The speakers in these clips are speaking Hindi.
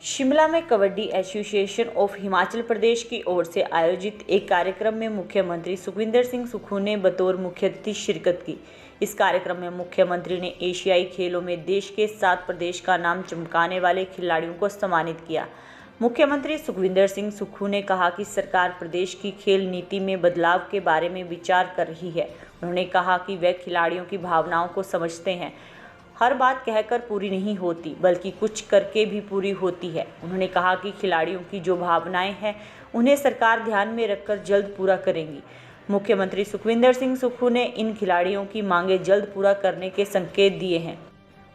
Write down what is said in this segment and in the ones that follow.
शिमला में कबड्डी एसोसिएशन ऑफ हिमाचल प्रदेश की ओर से आयोजित एक कार्यक्रम में मुख्यमंत्री सुखविंदर सिंह सुक्खू ने बतौर मुख्य अतिथि शिरकत की। इस कार्यक्रम में मुख्यमंत्री ने एशियाई खेलों में देश के 7 प्रदेश का नाम चमकाने वाले खिलाड़ियों को सम्मानित किया। मुख्यमंत्री सुखविंदर सिंह सुक्खू ने कहा कि सरकार प्रदेश की खेल नीति में बदलाव के बारे में विचार कर रही है। उन्होंने कहा कि वे खिलाड़ियों की भावनाओं को समझते हैं। हर बात कहकर पूरी नहीं होती, बल्कि कुछ करके भी पूरी होती है। उन्होंने कहा कि खिलाड़ियों की जो भावनाएं हैं उन्हें सरकार ध्यान में रखकर जल्द पूरा करेंगी। मुख्यमंत्री सुखविंदर सिंह सुक्खू ने इन खिलाड़ियों की मांगें जल्द पूरा करने के संकेत दिए हैं।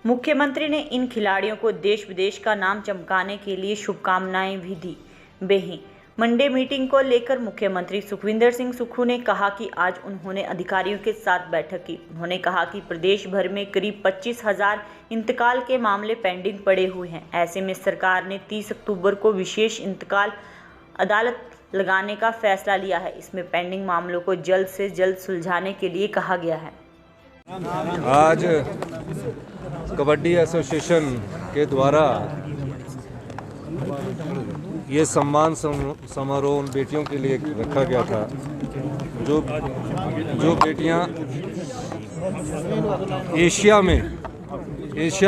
मुख्यमंत्री ने इन खिलाड़ियों को देश विदेश का नाम चमकाने के लिए शुभकामनाएं भी दी। मंडे मीटिंग को लेकर मुख्यमंत्री सुखविंदर सिंह सुक्खू ने कहा कि आज उन्होंने अधिकारियों के साथ बैठक की। उन्होंने कहा कि प्रदेश भर में करीब 25,000 इंतकाल के मामले पेंडिंग पड़े हुए हैं। ऐसे में सरकार ने 30 अक्टूबर को विशेष इंतकाल अदालत लगाने का फैसला लिया है। इसमें पेंडिंग मामलों को जल्द से जल्द सुलझाने के लिए कहा गया है। आज कबड्डी एसोसिएशन के द्वारा ये सम्मान समारोह उन बेटियों के लिए रखा गया था जो बेटियां एशिया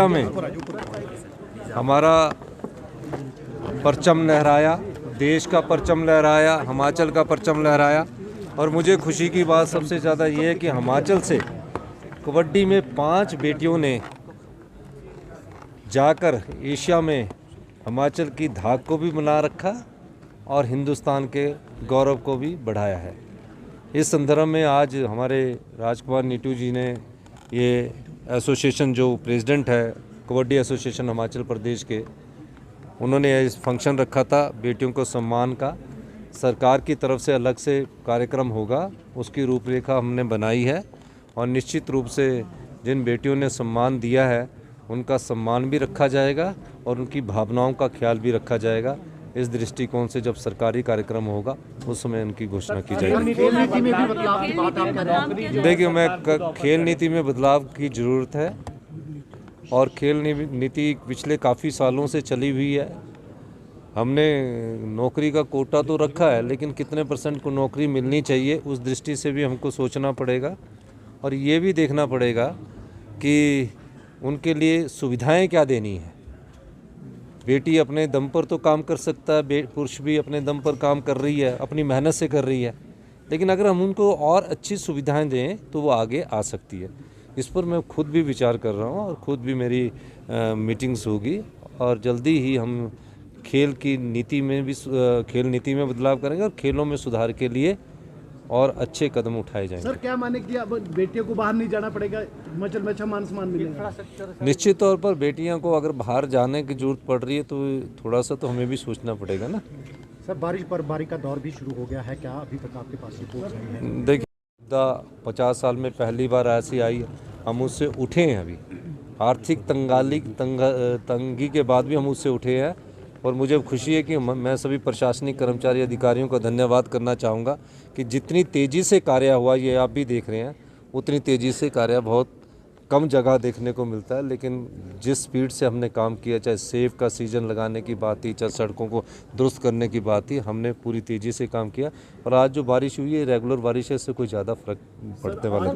में हमारा परचम लहराया, देश का परचम लहराया, हिमाचल का परचम लहराया। और मुझे खुशी की बात सबसे ज़्यादा ये है कि हिमाचल से कबड्डी में 5 बेटियों ने जाकर एशिया में हिमाचल की धाक को भी बना रखा और हिंदुस्तान के गौरव को भी बढ़ाया है। इस संदर्भ में आज हमारे राजकुमार नीटू जी ने ये एसोसिएशन जो प्रेसिडेंट है कबड्डी एसोसिएशन हिमाचल प्रदेश के, उन्होंने इस फंक्शन रखा था बेटियों को सम्मान का। सरकार की तरफ से अलग से कार्यक्रम होगा, उसकी रूपरेखा हमने बनाई है और निश्चित रूप से जिन बेटियों ने सम्मान दिया है उनका सम्मान भी रखा जाएगा और उनकी भावनाओं का ख्याल भी रखा जाएगा। इस दृष्टिकोण से जब सरकारी कार्यक्रम होगा उस समय उनकी घोषणा की जाएगी। देखिए, खेल नीति में बदलाव की ज़रूरत है और खेल नीति पिछले काफ़ी सालों से चली हुई है। हमने नौकरी का कोटा तो रखा है, लेकिन कितने % को नौकरी मिलनी चाहिए उस दृष्टि से भी हमको सोचना पड़ेगा और ये भी देखना पड़ेगा कि उनके लिए सुविधाएं क्या देनी है। बेटी अपने दम पर तो काम कर सकता है, पुरुष भी अपने दम पर काम कर रही है, अपनी मेहनत से कर रही है, लेकिन अगर हम उनको और अच्छी सुविधाएं दें तो वो आगे आ सकती है। इस पर मैं खुद भी विचार कर रहा हूँ और खुद भी मेरी मीटिंग्स होगी और जल्दी ही हम खेल नीति में बदलाव करेंगे और खेलों में सुधार के लिए और अच्छे कदम उठाए जाएंगे। सर, क्या माने कि अब बेटियों को बाहर नहीं जाना पड़ेगा, हिमाचल में अच्छा मान सम्मान मिलेगा? निश्चित तौर पर बेटियों को अगर बाहर जाने की जरूरत पड़ रही है तो थोड़ा सा तो हमें भी सोचना पड़ेगा ना। सर, बर्फबारी का दौर भी शुरू हो गया है, क्या अभी तक आपके पास रिपोर्ट नहीं है? देखिए, 50 साल में पहली बार ऐसी आई, हम उससे उठे हैं। अभी आर्थिक तंगी के बाद भी हम उससे उठे हैं और मुझे खुशी है कि मैं सभी प्रशासनिक कर्मचारी अधिकारियों का धन्यवाद करना चाहूँगा कि जितनी तेज़ी से कार्य हुआ, ये आप भी देख रहे हैं, उतनी तेज़ी से कार्य बहुत कम जगह देखने को मिलता है। लेकिन जिस स्पीड से हमने काम किया, चाहे सेब का सीज़न लगाने की बात थी, चाहे सड़कों को दुरुस्त करने की बात थी, हमने पूरी तेज़ी से काम किया। और आज जो बारिश हुई है रेगुलर बारिश है, इससे कोई ज़्यादा फर्क पड़ने वाला है।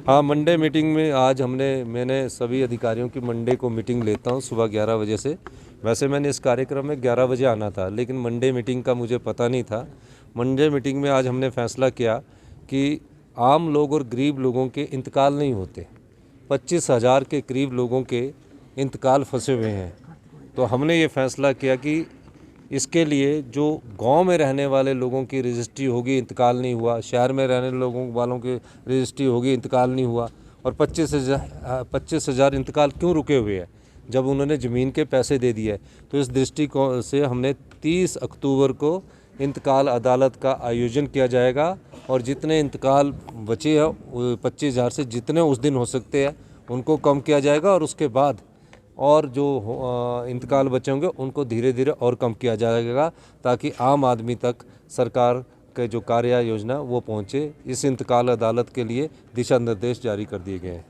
हाँ, मंडे मीटिंग में आज मैंने सभी अधिकारियों की मंडे को मीटिंग लेता हूँ सुबह 11 बजे से। वैसे मैंने इस कार्यक्रम में 11 बजे आना था, लेकिन मंडे मीटिंग का मुझे पता नहीं था। मंडे मीटिंग में आज हमने फैसला किया कि आम लोग और गरीब लोगों के इंतकाल नहीं होते। 25,000 के करीब लोगों के इंतकाल फंसे हुए हैं। तो हमने ये फैसला किया कि इसके लिए जो गांव में रहने वाले लोगों की रजिस्ट्री होगी, इंतकाल नहीं हुआ, शहर में रहने वालों की रजिस्ट्री होगी, इंतकाल नहीं हुआ, और 25,000 इंतकाल क्यों रुके हुए हैं जब उन्होंने ज़मीन के पैसे दे दिए। तो इस दृष्टिकोण से हमने 30 अक्टूबर को इंतकाल अदालत का आयोजन किया जाएगा और जितने इंतकाल बचे हैं 25,000 से जितने उस दिन हो सकते हैं उनको कम किया जाएगा और उसके बाद और जो इंतकाल बचे होंगे उनको धीरे धीरे और कम किया जाएगा ताकि आम आदमी तक सरकार के जो कार्य योजना वो पहुँचे। इस इंतकाल अदालत के लिए दिशा निर्देश जारी कर दिए गए हैं।